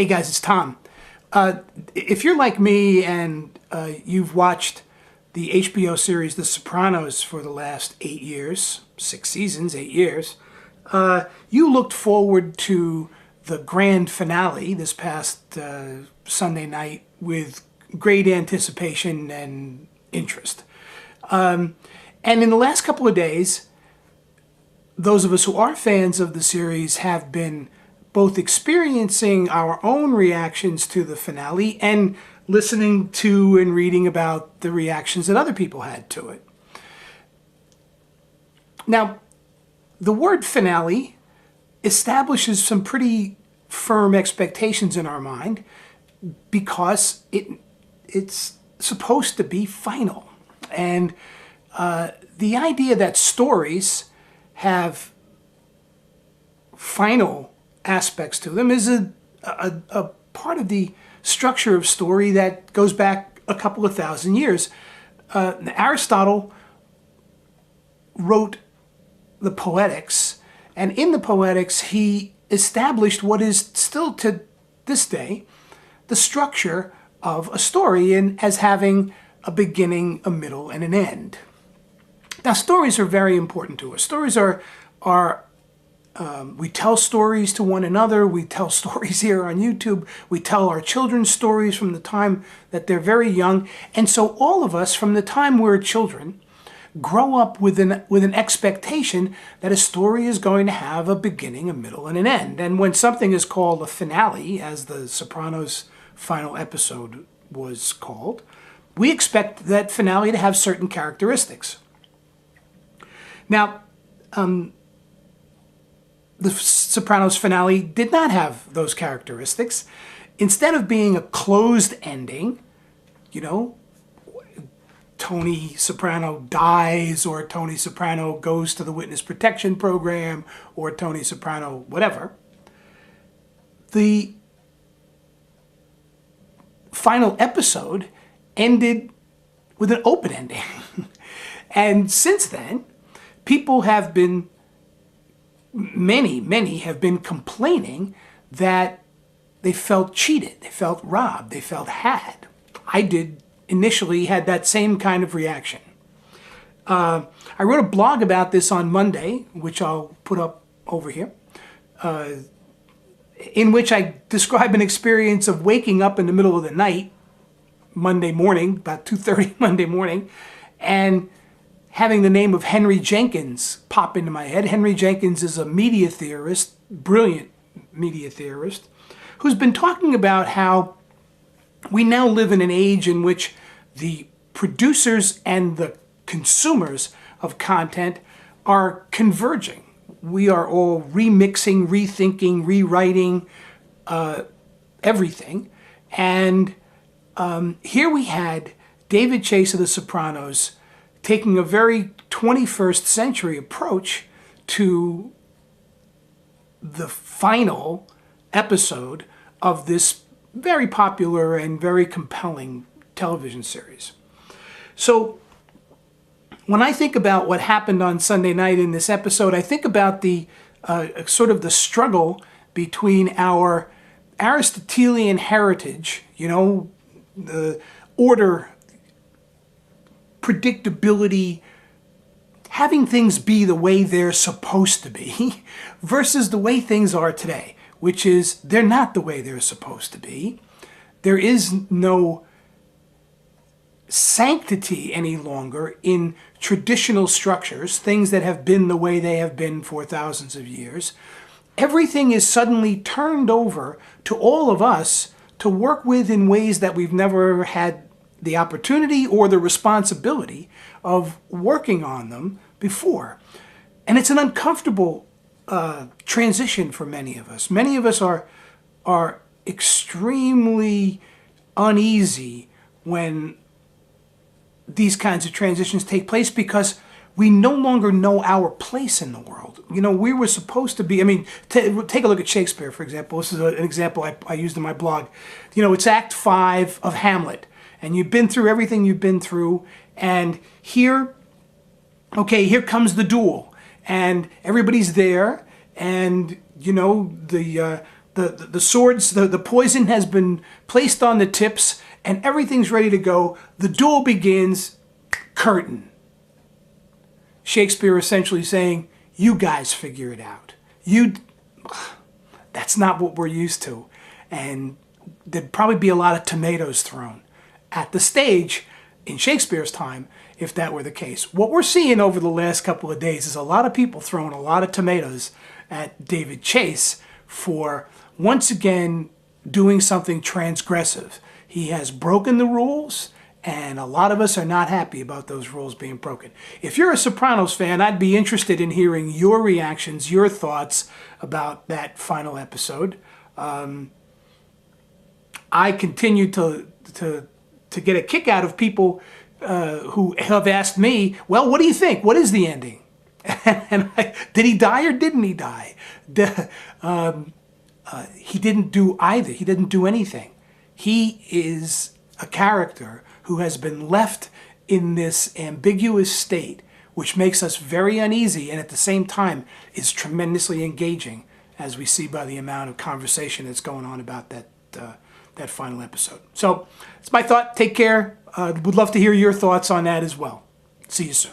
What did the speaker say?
Hey guys, it's Tom. If you're like me and you've watched the HBO series The Sopranos for the last 8 years, 6 seasons, 8 years, you looked forward to the grand finale this past Sunday night with great anticipation and interest. And in the last couple of days, those of us who are fans of the series have been both experiencing our own reactions to the finale and listening to and reading about the reactions that other people had to it. Now, the word finale establishes some pretty firm expectations in our mind because it's supposed to be final. And the idea that stories have final aspects to them is a part of the structure of story that goes back a couple of thousand years. Aristotle wrote the Poetics, and in the Poetics he established what is still to this day the structure of a story as having a beginning, a middle, and an end. Now, stories are very important to us. Stories are we tell stories to one another. We tell stories here on YouTube. We tell our children stories from the time that they're very young. And so all of us, from the time we're children, grow up with an expectation that a story is going to have a beginning, a middle, and an end. And when something is called a finale, as the Sopranos' final episode was called, we expect that finale to have certain characteristics. Now, the Sopranos finale did not have those characteristics. Instead of being a closed ending, Tony Soprano dies, or Tony Soprano goes to the witness protection program, or Tony Soprano whatever, the final episode ended with an open ending. And since then, people have been, many have been complaining that they felt cheated, they felt robbed, they felt had. I did initially had that same kind of reaction. I wrote a blog about this on Monday, which I'll put up over here, in which I describe an experience of waking up in the middle of the night, Monday morning, about 2:30 Monday morning, and having the name of Henry Jenkins pop into my head. Henry Jenkins is a media theorist, brilliant media theorist, who's been talking about how we now live in an age in which the producers and the consumers of content are converging. We are all remixing, rethinking, rewriting everything. And here we had David Chase of The Sopranos taking a very 21st century approach to the final episode of this very popular and very compelling television series. So when I think about what happened on Sunday night in this episode, I think about the sort of the struggle between our Aristotelian heritage, the order, predictability, having things be the way they're supposed to be, versus the way things are today, which is they're not the way they're supposed to be. There is no sanctity any longer in traditional structures, things that have been the way they have been for thousands of years. Everything is suddenly turned over to all of us to work with in ways that we've never had the opportunity or the responsibility of working on them before. And it's an uncomfortable transition for many of us. Many of us are extremely uneasy when these kinds of transitions take place because we no longer know our place in the world. We were supposed to be, take a look at Shakespeare, for example. This is an example I used in my blog. It's Act 5 of Hamlet. And you've been through everything you've been through, and here comes the duel, and everybody's there, and the the swords, the poison has been placed on the tips, and everything's ready to go. The duel begins. Curtain. Shakespeare essentially saying, you guys figure it out. That's not what we're used to. And there'd probably be a lot of tomatoes thrown at the stage in Shakespeare's time if that were the case. What we're seeing over the last couple of days is a lot of people throwing a lot of tomatoes at David Chase for once again doing something transgressive. He has broken the rules, and a lot of us are not happy about those rules being broken. If you're a Sopranos fan, I'd be interested in hearing your reactions, your thoughts about that final episode. I continue to get a kick out of people who have asked me, well, what do you think? What is the ending? And did he die or didn't he die? He didn't do either. He didn't do anything. He is a character who has been left in this ambiguous state, which makes us very uneasy and at the same time is tremendously engaging, as we see by the amount of conversation that's going on about that final episode. So it's my thought. Take care. Would love to hear your thoughts on that as well. See you soon.